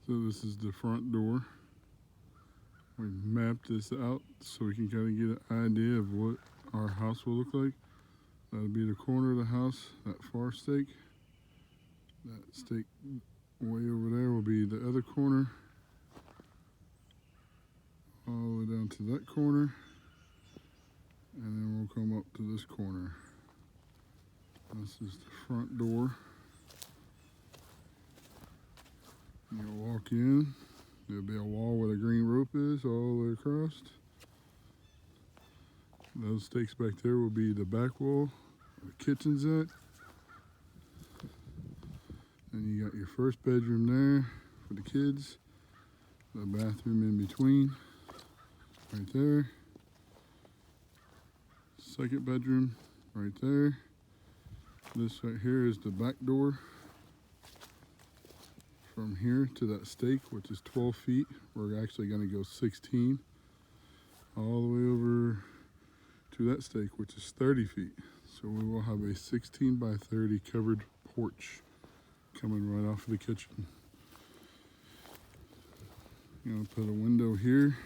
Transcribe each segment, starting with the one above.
So this is the front door. We mapped this out so we can kind of get an idea of what our house will look like. That'll be the corner of the house, that far stake. That stake way over there will be the other corner. All the way down to that corner. And then we'll come up to this corner. This is the front door. You'll walk in. There'll be a wall where the green rope is all the way across. Those stakes back there will be the back wall where the kitchen's at. And you got your first bedroom there for the kids. The bathroom in between, right there. Second bedroom, right there. This right here is the back door. From here to that stake, which is 12 feet, we're actually going to go 16. All the way over to that stake, which is 30 feet. So we will have a 16 by 30 covered porch coming right off of the kitchen. You're going to put a window here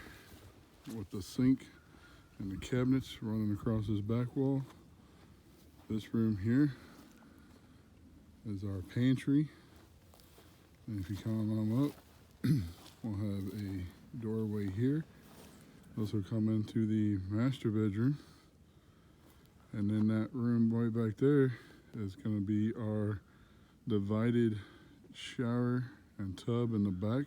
with the sink and the cabinets running across this back wall. This room here is our pantry. And if you come on up, we'll have a doorway here. Also come into the master bedroom. And then that room right back there is going to be our divided shower and tub in the back.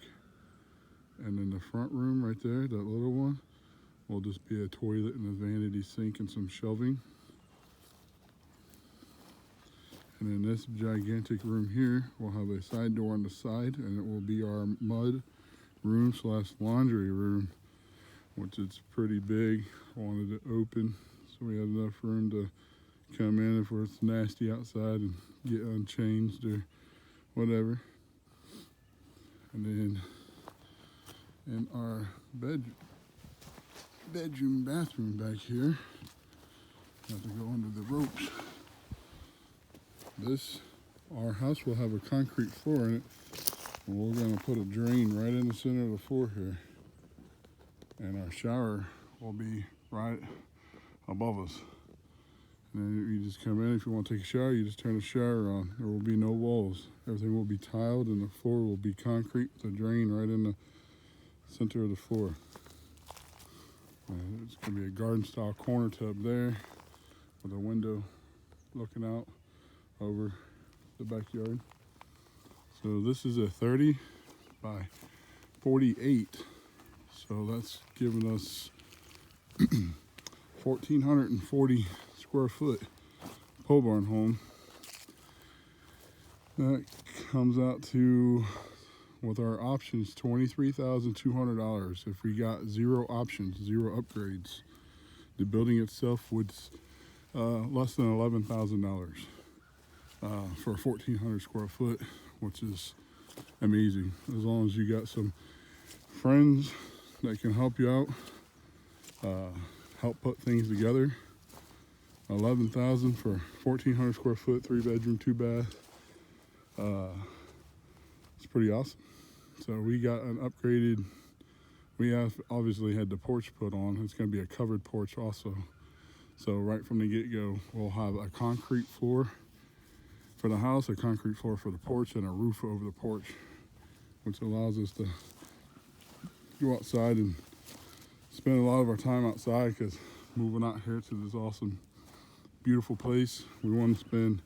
And then the front room right there, that little one, will just be a toilet and a vanity sink and some shelving. And in this gigantic room here, we'll have a side door on the side, and it will be our mud room slash laundry room, which is pretty big. I wanted it open so we had enough room to come in if it's nasty outside and get unchanged or whatever. And then in our bedroom bathroom back here, have to go under the ropes. Our house will have a concrete floor in it, and we're going to put a drain right in the center of the floor here. And our shower will be right above us. And then you just come in, if you want to take a shower, you just turn the shower on. There will be no walls. Everything will be tiled, and the floor will be concrete with a drain right in the center of the floor. It's going to be a garden style corner tub there with a window looking out over the backyard. So this is a 30 by 48. So that's giving us 1,440 square foot pole barn home. That comes out to, with our options, $23,200 if we got zero options, zero upgrades. The building itself would less than $11,000 for 1,400 square foot, which is amazing. As long as you got some friends that can help you out, help put things together. 11,000 for 1,400 square foot, 3-bedroom, 2-bath. It's pretty awesome. So we got an upgraded. We have obviously had the porch put on. It's going to be a covered porch also. So right from the get-go, we'll have a concrete floor for the house, a concrete floor for the porch, and a roof over the porch, which allows us to go outside and spend a lot of our time outside, because moving out here to this awesome, beautiful place, we want to spend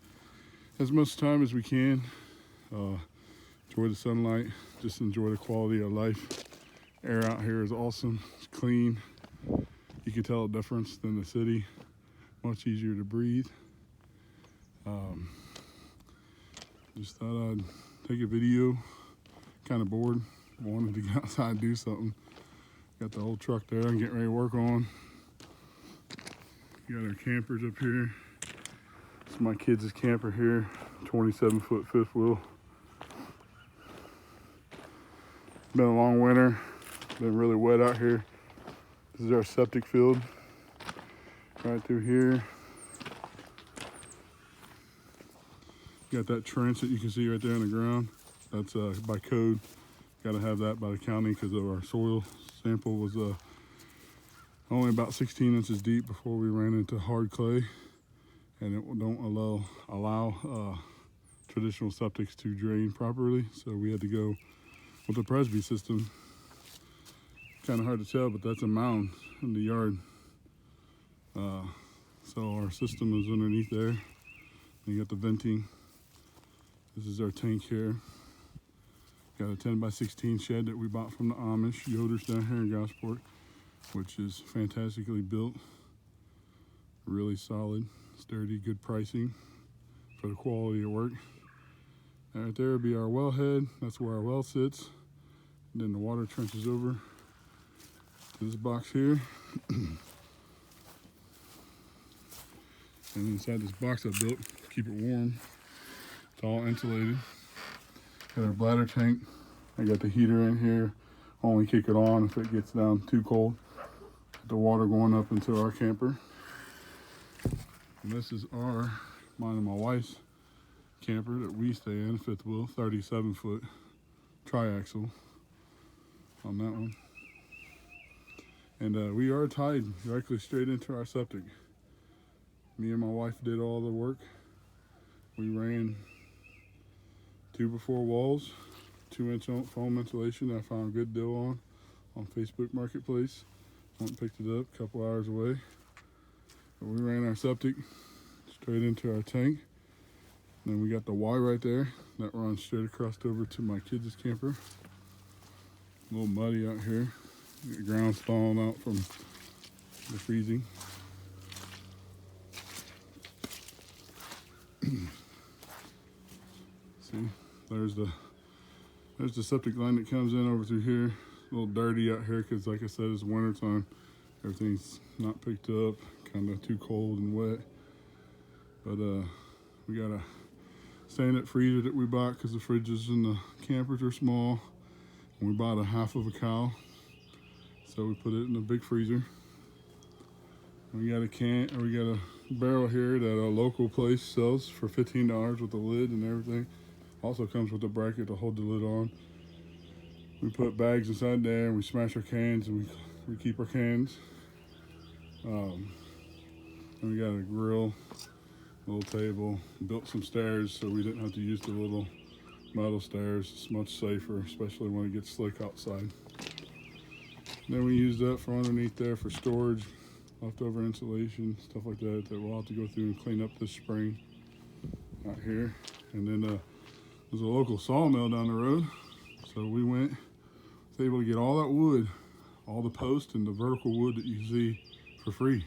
as much time as we can, enjoy the sunlight, just enjoy the quality of life. Air out here is awesome, it's clean. You can tell a difference than the city, much easier to breathe. Just thought I'd take a video, kind of bored, wanted to get outside and do something. Got the old truck there I'm getting ready to work on. Got our campers up here. This is my kids' camper here, 27-foot fifth wheel. Been a long winter, been really wet out here. This is our septic field, right through here. Got that trench that you can see right there in the ground. That's by code. Got to have that by the county because of our soil sample was only about 16 inches deep before we ran into hard clay, and it don't allow traditional septics to drain properly. So we had to go with the Presby system. Kind of hard to tell, but that's a mound in the yard. So our system is underneath there. You got the venting. This is our tank here. Got a 10 by 16 shed that we bought from the Amish Yoder's down here in Gosport, which is fantastically built. Really solid, sturdy, good pricing for the quality of work. And right there would be our wellhead. That's where our well sits. And then the water trenches over to this box here. And inside this box I built, keep it warm. It's all insulated. Got our bladder tank. I got the heater in here. Only kick it on if it gets down too cold. The water going up into our camper. And this is mine and my wife's camper that we stay in, fifth wheel, 37-foot triaxle on that one. And we are tied directly straight into our septic. Me and my wife did all the work. We ran 2x4 walls, 2-inch foam insulation that I found a good deal on Facebook Marketplace. Went and picked it up a couple hours away. But we ran our septic straight into our tank. Then we got the Y right there that runs straight across over to my kids' camper. A little muddy out here. The ground's thawing out from the freezing. See, there's the septic line that comes in over through here. A little dirty out here because, like I said, it's winter time. Everything's not picked up, kind of too cold and wet. But we got a stand-up freezer that we bought because the fridges in the campers are small. And we bought a half of a cow, so we put it in a big freezer. And we got a barrel here that a local place sells for $15 with the lid and everything. Also comes with a bracket to hold the lid on. We put bags inside there and we smash our cans and we keep our cans. And we got a grill, little table, built some stairs so we didn't have to use the little metal stairs. It's much safer, especially when it gets slick outside. Then we used that for underneath there for storage, leftover insulation, stuff like that we'll have to go through and clean up this spring out here. And then there's a local sawmill down the road. So we was able to get all that wood, all the posts and the vertical wood that you see for free.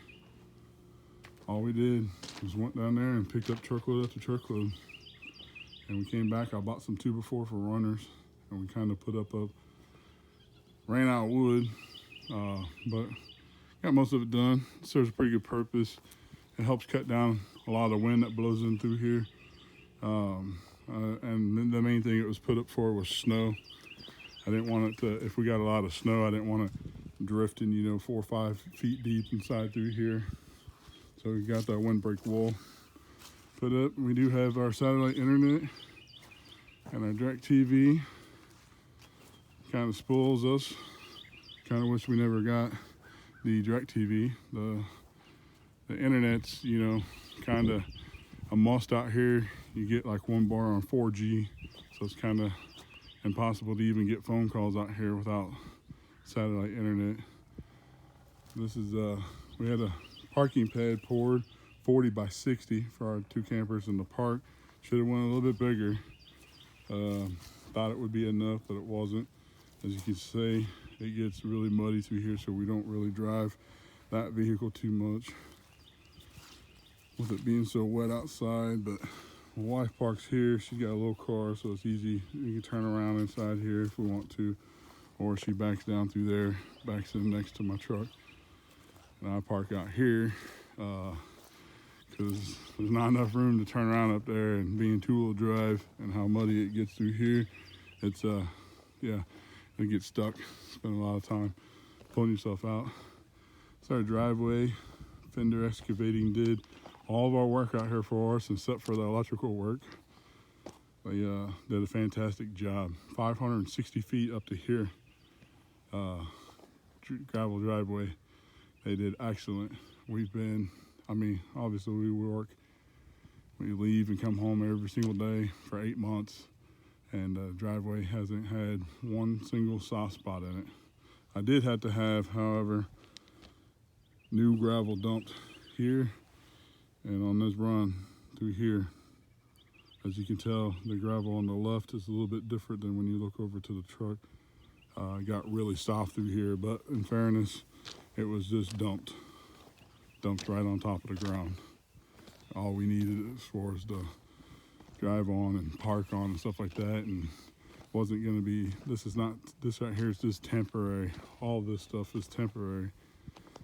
All we did was went down there and picked up truckload after truckload. And we came back, I bought some 2x4 for runners, and we kind of ran out of wood, but got most of it done. It serves a pretty good purpose. It helps cut down a lot of the wind that blows in through here. And the main thing it was put up for was snow. I didn't want it to, if we got a lot of snow, I didn't want it drifting, 4 or 5 feet deep inside through here. So we got that windbreak wall put up. We do have our satellite internet and our DirecTV. Kind of spoils us. Kind of wish we never got the DirecTV. The internet's, kind of a must out here. You get like 1 bar on 4G, so it's kind of impossible to even get phone calls out here without satellite internet. This is we had a parking pad poured 40 by 60 for our 2 campers in the park. Should have went a little bit bigger. Thought it would be enough, but it wasn't. As you can see, it gets really muddy through here, so we don't really drive that vehicle too much with it being so wet outside. But my wife parks here. She's got a little car, so it's easy. You can turn around inside here if we want to, or she backs down through there, backs in next to my truck. And I park out here because there's not enough room to turn around up there, and being 2-wheel drive and how muddy it gets through here, it's it gets stuck. Spend a lot of time pulling yourself out. It's our driveway. Fender Excavating did all of our work out here for us except for the electrical work. They did a fantastic job. 560 feet up to here, gravel driveway. They did excellent. We've been, I mean, obviously we leave and come home every single day for 8 months, and the driveway hasn't had one single soft spot in it. I did have to have, however, new gravel dumped here and on this run through here. As you can tell, the gravel on the left is a little bit different than when you look over to the truck. It got really soft through here, but in fairness, it was just dumped right on top of the ground. All we needed as far as to drive on and park on and stuff like that, and wasn't going to be, this right here is just temporary. All this stuff is temporary,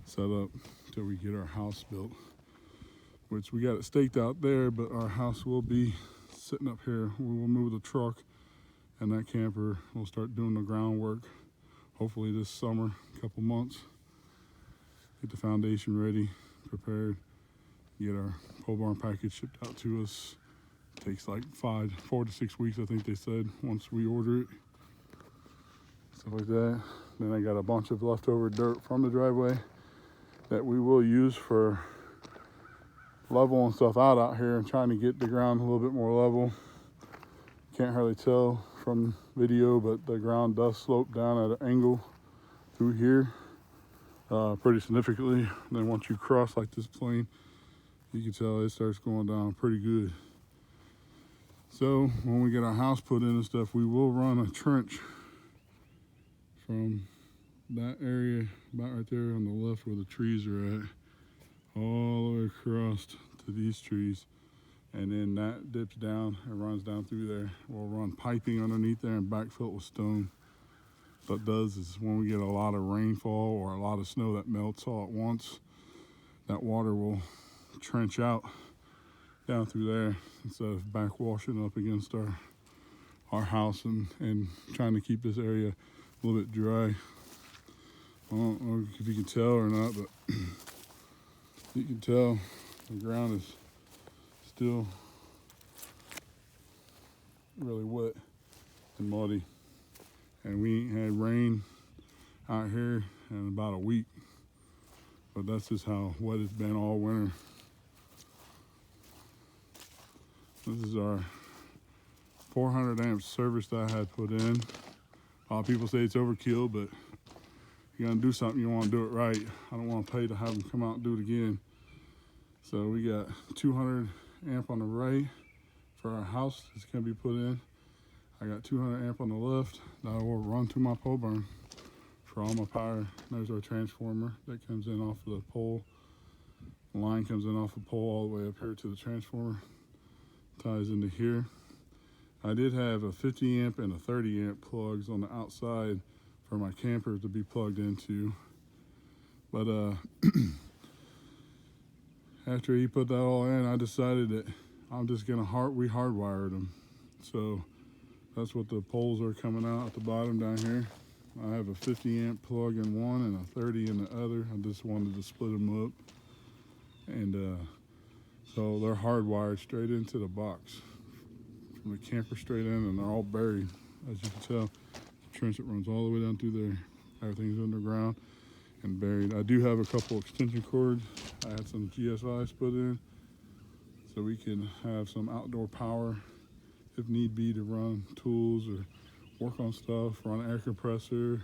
set up till we get our house built, which we got it staked out there, but our house will be sitting up here. We will move the truck and that camper. We'll start doing the groundwork hopefully this summer, a couple months. Get the foundation ready, prepared, get our pole barn package shipped out to us. It takes like 4 to 6 weeks, I think they said, once we order it. Stuff like that. Then I got a bunch of leftover dirt from the driveway that we will use for leveling stuff out here and trying to get the ground a little bit more level. Can't hardly tell from video, but the ground does slope down at an angle through here pretty significantly. And then once you cross like this plane, you can tell it starts going down pretty good. So when we get our house put in and stuff, we will run a trench from that area about right there on the left where the trees are at, all the way across to these trees, and then that dips down and runs down through there. We'll run piping underneath there and backfill it with stone. What it does is when we get a lot of rainfall or a lot of snow that melts all at once, that water will trench out down through there instead of back washing up against our house and trying to keep this area a little bit dry. I don't know if you can tell or not, but you can tell the ground is still really wet and muddy. And we ain't had rain out here in about a week, but that's just how wet it's been all winter. This is our 400 amp service that I had put in. A lot of people say it's overkill, but if you're gonna do something, you wanna do it right. I don't wanna pay to have them come out and do it again. So we got 200 amp on the right for our house that's gonna be put in. I got 200 amp on the left that I will run to my pole barn for all my power. There's our transformer that comes in off of the pole. The line comes in off the pole all the way up here to the transformer, ties into here. I did have a 50 amp and a 30 amp plugs on the outside for my camper to be plugged into, but after he put that all in, I decided that I'm just gonna we hardwired them. So that's what the poles are coming out at the bottom down here. I have a 50 amp plug in one and a 30 in the other. I just wanted to split them up. And so they're hardwired straight into the box from the camper straight in, and they're all buried. As you can tell, the trench that runs all the way down through there. Everything's underground and buried. I do have a couple extension cords. I had some GSIs put in so we can have some outdoor power if need be to run tools or work on stuff, run an air compressor,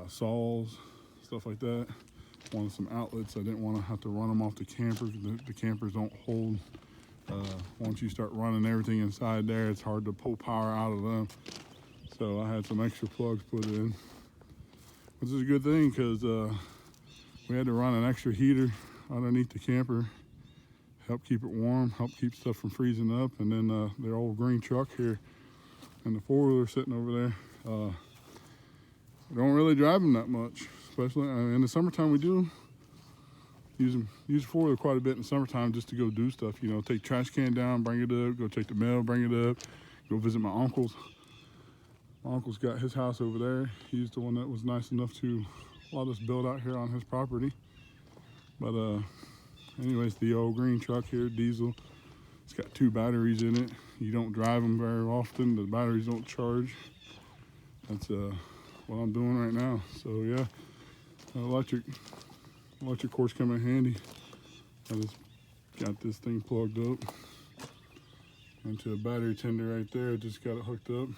saws, stuff like that. Wanted some outlets. I didn't want to have to run them off the camper. The campers don't hold. Once you start running everything inside there, it's hard to pull power out of them. So I had some extra plugs put in, which is a good thing because we had to run an extra heater underneath the camper, help keep it warm, help keep stuff from freezing up. And then the old green truck here and the four-wheeler sitting over there, we don't really drive them that much, especially in the summertime. We do use the four-wheeler quite a bit in the summertime just to go do stuff, you know, take trash can down, bring it up, go take the mail, bring it up, go visit my uncle's. My uncle's got his house over there. He's the one that was nice enough to let us build out here on his property. But anyways, the old green truck here, diesel, it's got 2 batteries in it. you don't drive them very often, the batteries don't charge. That's what I'm doing right now. So yeah, electric cords come in handy. I just got this thing plugged up into a battery tender right there. Just got it hooked up.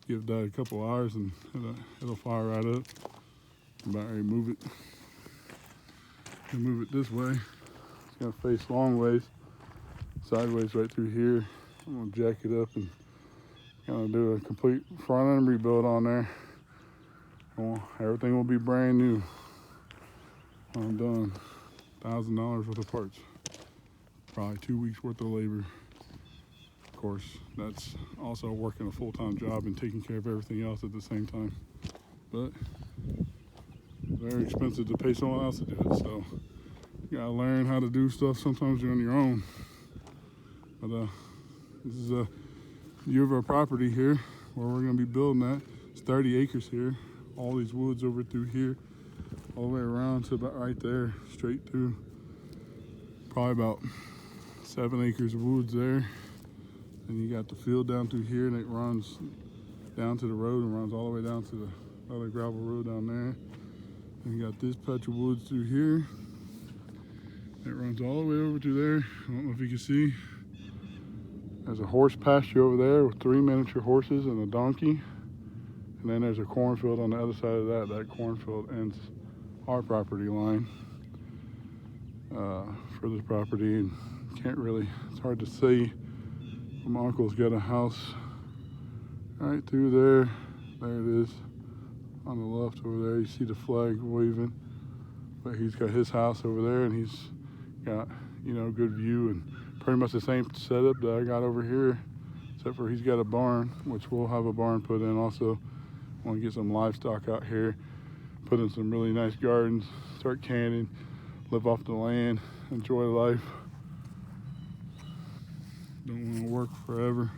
Give that a couple hours and it'll fire right up. Battery move it. You move it this way. It's gonna face long ways, sideways right through here. I'm gonna jack it up and gonna do a complete front end rebuild on there. Well, everything will be brand new when I'm done. $1,000 worth of parts. Probably 2 weeks worth of labor. Of course, that's also working a full-time job and taking care of everything else at the same time. But very expensive to pay someone else to do it. So you gotta learn how to do stuff sometimes you're on your own. But this is a view of our property here where we're gonna be building at. It's 30 acres here. All these woods over through here, all the way around to about right there, straight through. Probably about 7 acres of woods there. And you got the field down through here, and it runs down to the road and runs all the way down to the other gravel road down there. And you got this patch of woods through here. It runs all the way over to there. I don't know if you can see. There's a horse pasture over there with 3 miniature horses and a donkey. And then there's a cornfield on the other side of that. That cornfield ends our property line for this property. And can't really, it's hard to see. My uncle's got a house right through there. There it is on the left over there. You see the flag waving. But he's got his house over there, and he's got, you know, good view and pretty much the same setup that I got over here, except for he's got a barn, which we'll have a barn put in also. Want to get some livestock out here, put in some really nice gardens, start canning, live off the land, enjoy life. Don't want to work forever.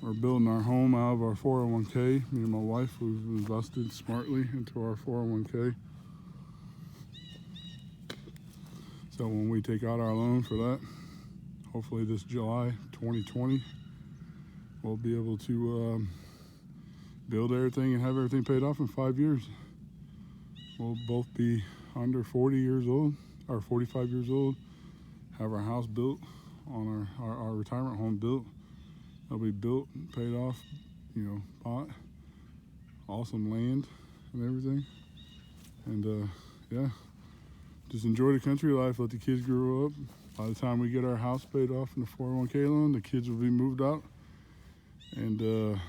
We're building our home out of our 401k. Me and my wife, we've invested smartly into our 401k. So when we take out our loan for that, hopefully this July 2020, we'll be able to build everything and have everything paid off in 5 years. We'll both be under 40 years old, or 45 years old, have our house built, on our retirement home built. It'll be built, paid off, you know, bought, awesome land and everything. And yeah, just enjoy the country life, let the kids grow up. By the time we get our house paid off in the 401k loan, the kids will be moved out. And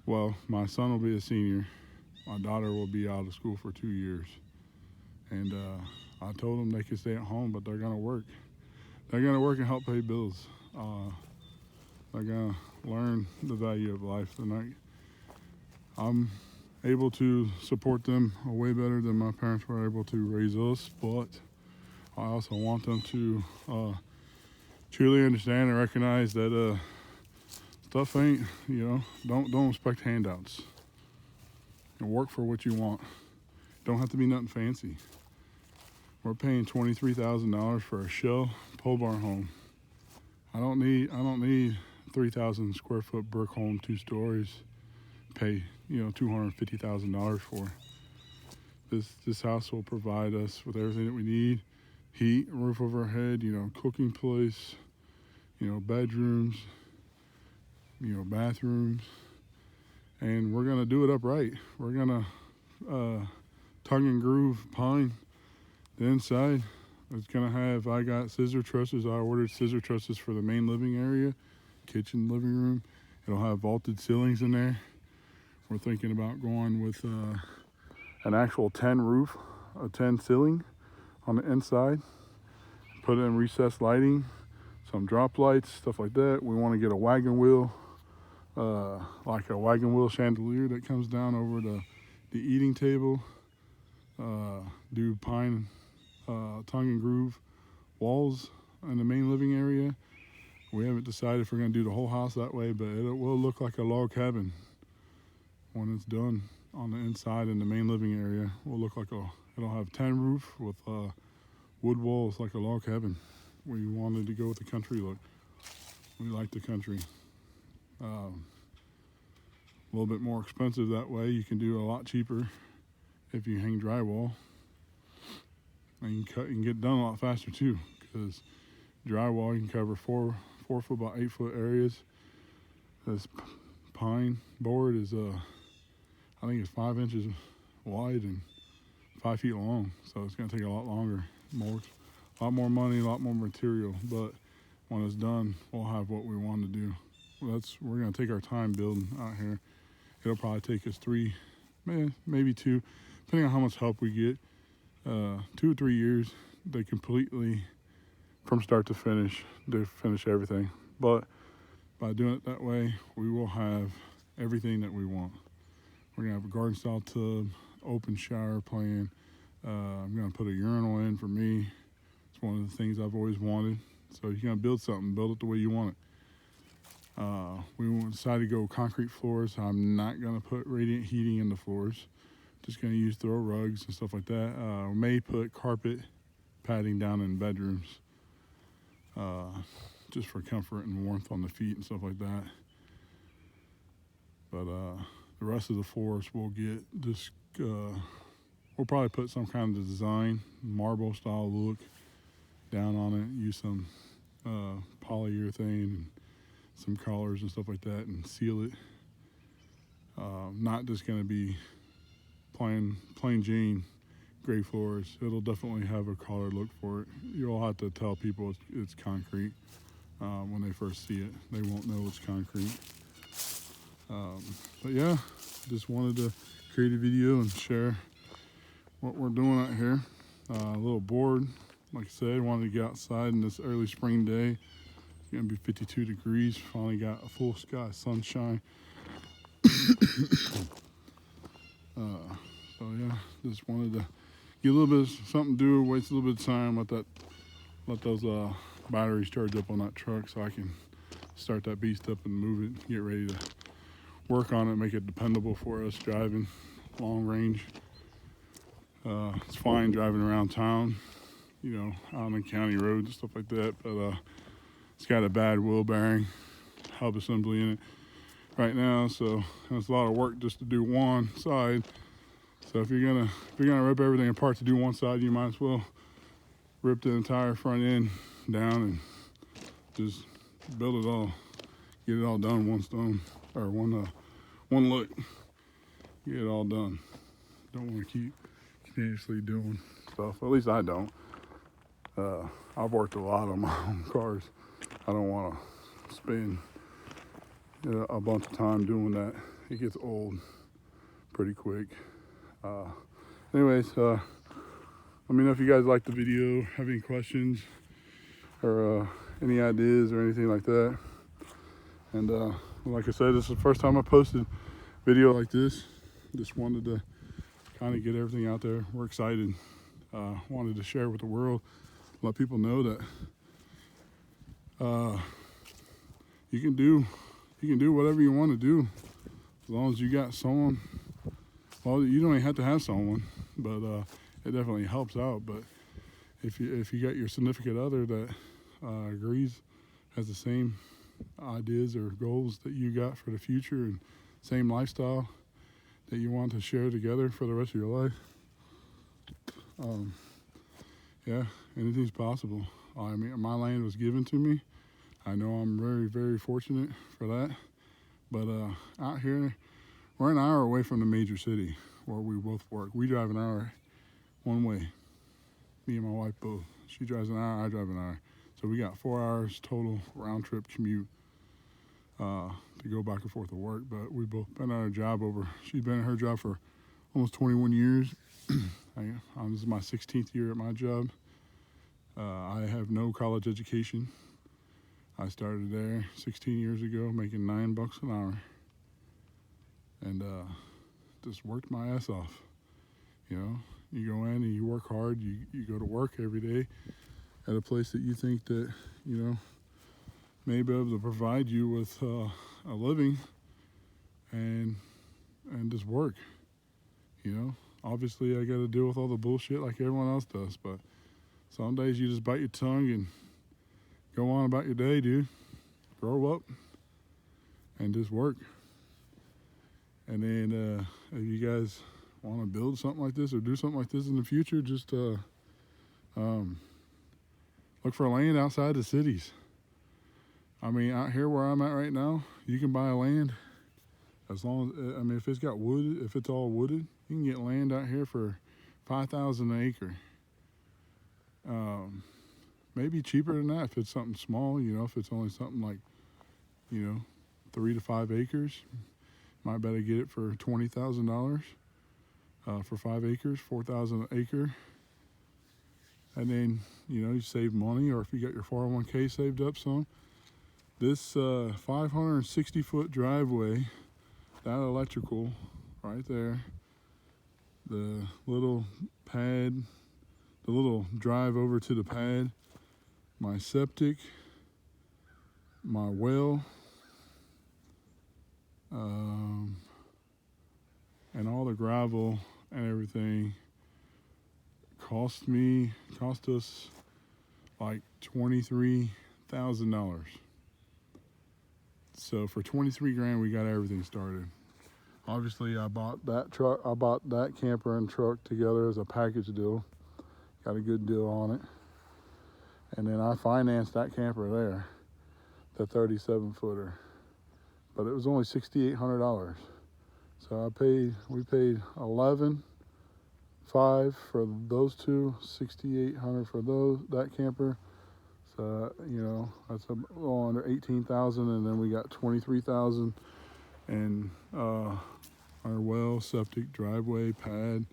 well, my son will be a senior. My daughter will be out of school for 2 years. And I told them they could stay at home, but they're gonna work. They're gonna work and help pay bills. They're gonna learn the value of life. And I'm able to support them way better than my parents were able to raise us, but I also want them to truly understand and recognize that stuff ain't, you know, don't expect handouts. And work for what you want. Don't have to be nothing fancy. We're paying $23,000 for a shell pole barn home. I don't need 3,000 square foot brick home, 2 stories. Pay, you know, $250,000 for. This house will provide us with everything that we need: heat, roof over our head, you know, cooking place, you know, bedrooms, you know, bathrooms, and we're gonna do it upright. We're gonna tongue and groove pine the inside. It's gonna have, I got scissor trusses. I ordered scissor trusses for the main living area, kitchen, living room. It'll have vaulted ceilings in there. We're thinking about going with an actual 10 roof, a 10 ceiling on the inside. Put in recessed lighting, some drop lights, stuff like that. We want to get a wagon wheel, like a wagon wheel chandelier that comes down over the eating table. Do pine, tongue and groove walls in the main living area. We haven't decided if we're going to do the whole house that way, but it will look like a log cabin when it's done on the inside in the main living area. Will look like it'll have 10 roof with wood walls like a log cabin. We wanted to go with the country look. We like the country. A little bit more expensive that way. You can do a lot cheaper if you hang drywall. And you can get done a lot faster too, because drywall you can cover 4 foot by 8 foot areas. This pine board is I think it's 5 inches wide and 5 feet long, so it's going to take a lot longer, a lot more money, a lot more material. But when it's done, we'll have what we want to do. We're going to take our time building out here. It'll probably take us 3, maybe 2, depending on how much help we get. 2 or 3 years. They completely, from start to finish, they finish everything. But by doing it that way, we will have everything that we want. We're gonna have a garden style tub, open shower plan. I'm gonna put a urinal in for me. It's one of the things I've always wanted. So you're gonna build something, build it the way you want it. We decided to go concrete floors. I'm not gonna put radiant heating in the floors. Just gonna use throw rugs and stuff like that. We may put carpet padding down in bedrooms, just for comfort and warmth on the feet and stuff like that. But the rest of the floors we'll get just, we'll probably put some kind of design, marble style look down on it, use some polyurethane and some colors and stuff like that and seal it. Not just gonna be plain Jane gray floors. It'll definitely have a colored look for it. You'll have to tell people it's concrete when they first see it. They won't know it's concrete. But yeah, just wanted to create a video and share what we're doing out here. A little bored, like I said, wanted to get outside in this early spring day. It's gonna be 52 degrees. Finally got a full sky sunshine. So yeah, just wanted to get a little bit of something to do, waste a little bit of time, let those batteries charge up on that truck so I can start that beast up and move it, get ready to work on it, make it dependable for us driving long range. It's fine driving around town, you know, out on county roads and stuff like that, but it's got a bad wheel bearing hub assembly in it right now, so it's a lot of work just to do one side. So if you're gonna rip everything apart to do one side, you might as well rip the entire front end down and just build it all, get it all done one stone or one look. Get it all done. Don't want to keep continuously doing stuff. At least I don't. I've worked a lot on my own cars. I don't want to spend a bunch of time doing that. It gets old pretty quick. Anyways, let me know if you guys like the video, have any questions or any ideas or anything like that. And like I said, this is the first time I posted video like this. Just wanted to kind of get everything out there. We're excited. Wanted to share with the world, let people know that you can do whatever you want to do as long as you got someone. Well, you don't even have to have someone, but it definitely helps out. But if you got your significant other that agrees, has the same ideas or goals that you got for the future and same lifestyle that you want to share together for the rest of your life, yeah, anything's possible. I mean, my land was given to me. I know I'm very, very fortunate for that. But out here, we're an hour away from the major city where we both work. We drive an hour one way. Me and my wife both. She drives an hour, I drive an hour. So we got 4 hours total round trip commute to go back and forth to work. But we both been at our job she's been at her job for almost 21 years. This is my 16th year at my job. I have no college education. I started there 16 years ago, making $9 an hour. And just worked my ass off. You know, you go in and you work hard. You go to work every day at a place that you think that, you know, may be able to provide you with a living and just work. You know, obviously I got to deal with all the bullshit like everyone else does, but some days you just bite your tongue and go on about your day, dude. Grow up and just work. And then if you guys want to build something like this or do something like this in the future, just look for land outside the cities. I mean, out here where I'm at right now, you can buy land as long as, I mean, if it's got wood, if it's all wooded, you can get land out here for $5,000 an acre. Maybe cheaper than that if it's something small, you know, if it's only something like, you know, 3 to 5 acres. Might better get it for $20,000 for 5 acres, $4,000 an acre. And then, you know, you save money, or if you got your 401k saved up some. This 560-foot driveway, that electrical right there, the little pad, the little drive over to the pad, my septic, my well, and all the gravel and everything cost us like $23,000. So for 23 grand, we got everything started. Obviously, I bought that camper and truck together as a package deal. Got a good deal on it. And then I financed that camper there, the 37-footer. But it was only $6,800. So we paid $11,500 for those two, $6,800 for that camper. So, you know, that's a little under $18,000, and then we got $23,000 and our well, septic, driveway, pad,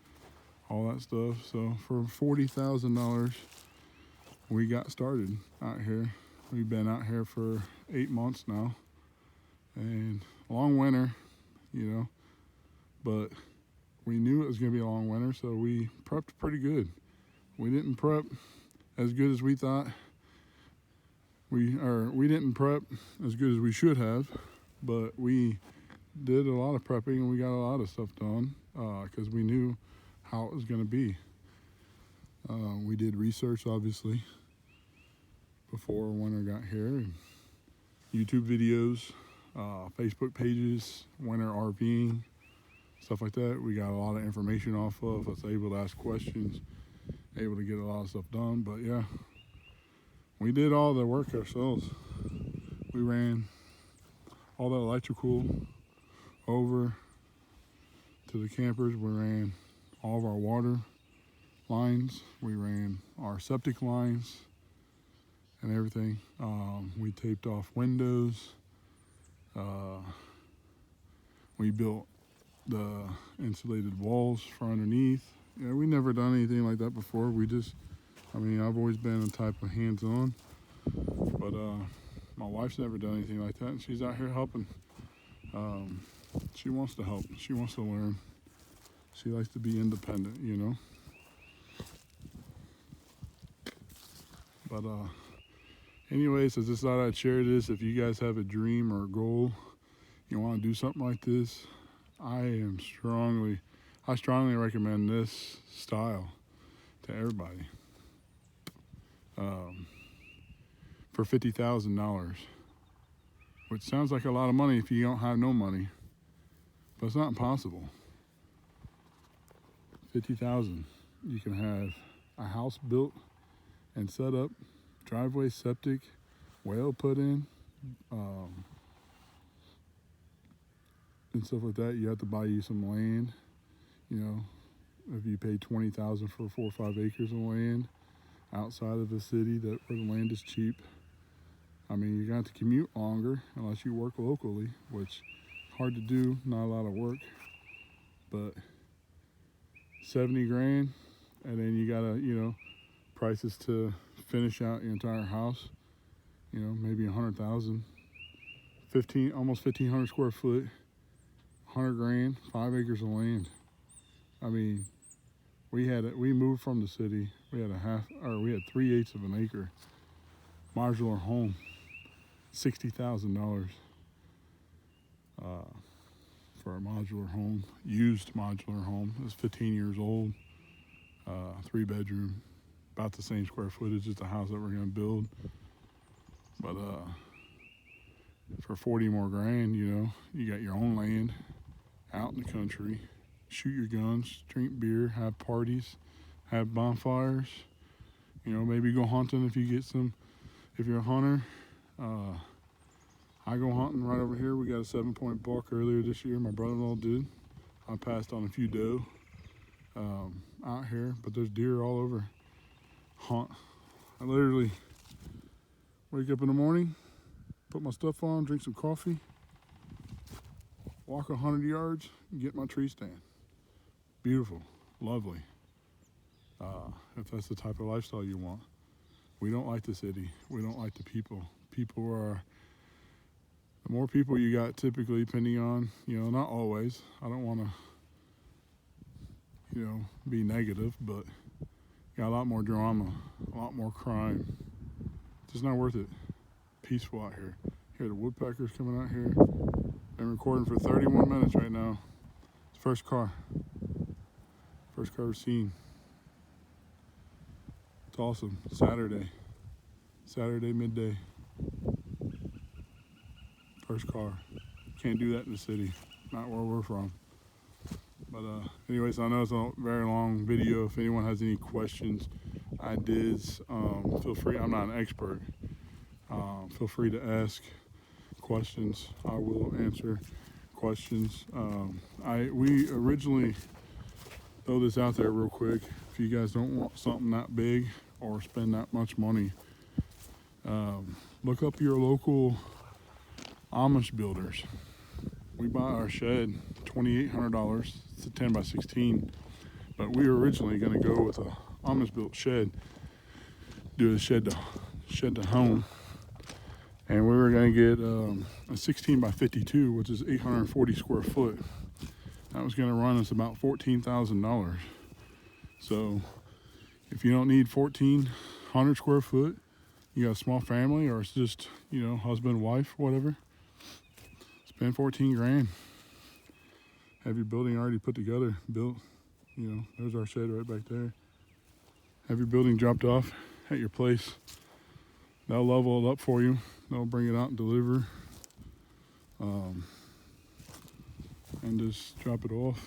all that stuff. So for $40,000, we got started out here. We've been out here for 8 months now, and long winter, you know, but we knew it was going to be a long winter, so we prepped pretty good. We didn't prep as good as we thought. We didn't prep as good as we should have, but we did a lot of prepping and we got a lot of stuff done because we knew how it was going to be. We did research, obviously, before winter got here, and YouTube videos, Facebook pages, winter RVing, stuff like that. We got a lot of information off of. I was able to ask questions, able to get a lot of stuff done. But yeah, we did all the work ourselves. We ran all the electrical over to the campers. We ran all of our water lines. We ran our septic lines and everything. We taped off windows. We built the insulated walls for underneath. Yeah, we never done anything like that before. I've always been a type of hands-on, but my wife's never done anything like that, and she's out here helping. She wants to help. She wants to learn. She likes to be independent, you know. But anyways, I just thought I'd share this. If you guys have a dream or a goal, you want to do something like this, I strongly recommend this style to everybody. For $50,000, which sounds like a lot of money if you don't have no money, but it's not impossible. $50,000, you can have a house built and set up, driveway, septic, well put in, and stuff like that. You have to buy you some land. You know, if you pay $20,000 for 4 or 5 acres of land outside of the city where the land is cheap, I mean, you're going to have to commute longer unless you work locally, which is hard to do, not a lot of work. But 70 grand, and then you got to, you know, prices to finish out your entire house, you know, maybe 100,000, almost 1,500 square foot, 100 grand, 5 acres of land. I mean, we moved from the city. We had 3/8 of an acre modular home, $60,000 for a modular home, used modular home. It was 15 years old, 3 bedroom, about the same square footage as the house that we're going to build. But for 40 more grand, you know, you got your own land out in the country, shoot your guns, drink beer, have parties, have bonfires, you know, maybe go hunting if you get some, if you're a hunter. I go hunting right over here. We got a 7-point buck earlier this year. My brother-in-law did. I passed on a few doe out here, but there's deer all over. Hunt. I literally wake up in the morning, put my stuff on, drink some coffee, walk 100 yards, and get my tree stand. Beautiful, lovely. If that's the type of lifestyle you want. We don't like the city. We don't like the people. People are, the more people you got typically, depending on, you know, not always. I don't want to, you know, be negative, but you got a lot more drama, a lot more crime. It's just not worth it. Peaceful out here. Hear the woodpeckers coming out here. Been recording for 31 minutes right now. It's first car I've seen. It's awesome. Saturday midday. First car. Can't do that in the city. Not where we're from. But anyways, I know it's a very long video. If anyone has any questions, ideas, feel free. I'm not an expert. Feel free to ask questions. I will answer questions. We originally, throw this out there real quick. If you guys don't want something that big or spend that much money, look up your local Amish builders. We bought our shed, $2,800. It's a 10 by 16, but we were originally going to go with a Amish built shed, do a shed to home, and we were going to get a 16 by 52, which is 840 square foot. That was going to run us about $14,000. So if you don't need 1,400 square foot, you got a small family, or it's just, you know, husband, wife, whatever, spend 14 grand. Have your building already put together, built. You know, there's our shed right back there. Have your building dropped off at your place. They'll level it up for you. They'll bring it out and deliver. And just drop it off.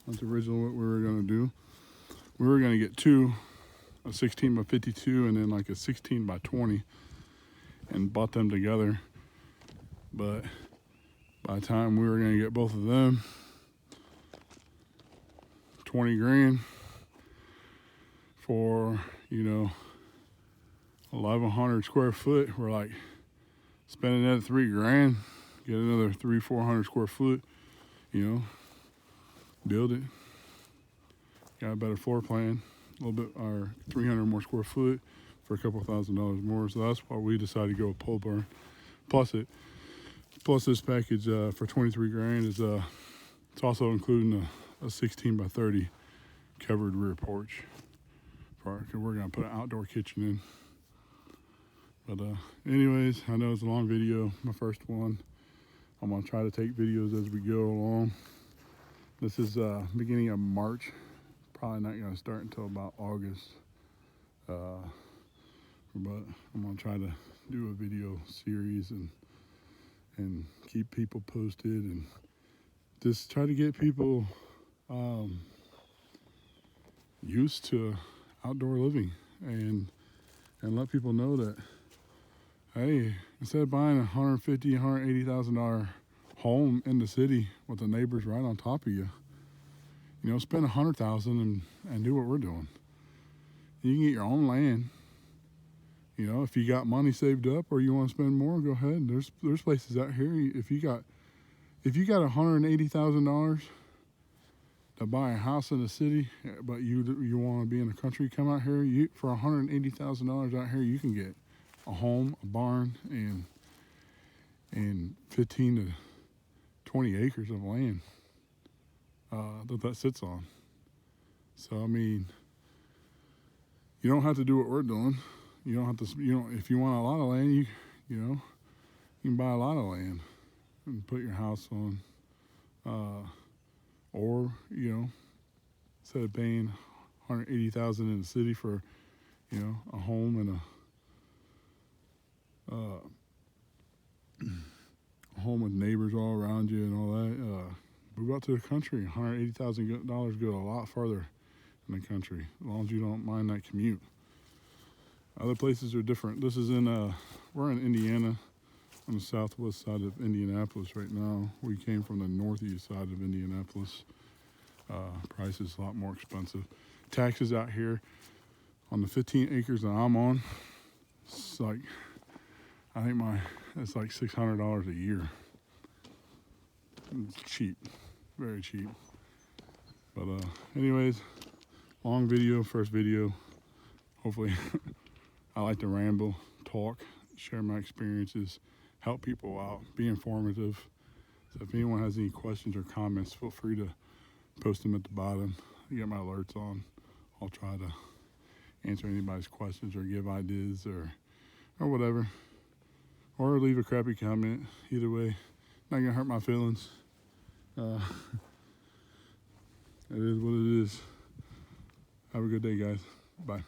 That's originally what we were gonna do. We were gonna get two, a 16 by 52 and then like a 16 by 20 and butt them together. But by the time we were gonna get both of them, 20 grand for, you know, 1,100 square foot. We're like, spend another 3 grand, get another 300-400 square foot, you know, build it. Got a better floor plan, a little bit, or 300 more square foot for a couple $1,000s more. So that's why we decided to go with pole barn. Plus this package for 23 grand is it's also including a 16 by 30 covered rear porch. Cause we're gonna put an outdoor kitchen in. But anyways, I know it's a long video, my first one. I'm gonna try to take videos as we go along. This is beginning of March. Probably not gonna start until about August. But I'm gonna try to do a video series and keep people posted and just try to get people used to outdoor living and let people know that, hey, instead of buying $150,000, $180,000 home in the city with the neighbors right on top of you, you know, spend $100,000 and do what we're doing. You can get your own land. You know, if you got money saved up or you want to spend more, go ahead. There's places out here. If you got $180,000 to buy a house in the city, but you want to be in the country, come out here. For $180,000 out here, you can get a home, a barn, and 15 to 20 acres of land that sits on. So I mean, you don't have to do what we're doing. You don't have to. If you want a lot of land, you can buy a lot of land and put your house on. Or, you know, instead of paying $180,000 in the city for, you know, a home home with neighbors all around you and all that. Move out to the country. $180,000 go a lot farther in the country, as long as you don't mind that commute. Other places are different. This is we're in Indiana, on the southwest side of Indianapolis right now. We came from the northeast side of Indianapolis. Price is a lot more expensive. Taxes out here on the 15 acres that I'm on, it's like, I think it's like $600 a year. It's cheap, very cheap. But anyways, long video, first video. Hopefully I like to ramble, talk, share my experiences, help people out, be informative. So if anyone has any questions or comments, feel free to post them at the bottom. You get my alerts on. I'll try to answer anybody's questions or give ideas or whatever. Or leave a crappy comment. Either way, not gonna hurt my feelings. It is what it is. Have a good day, guys. Bye.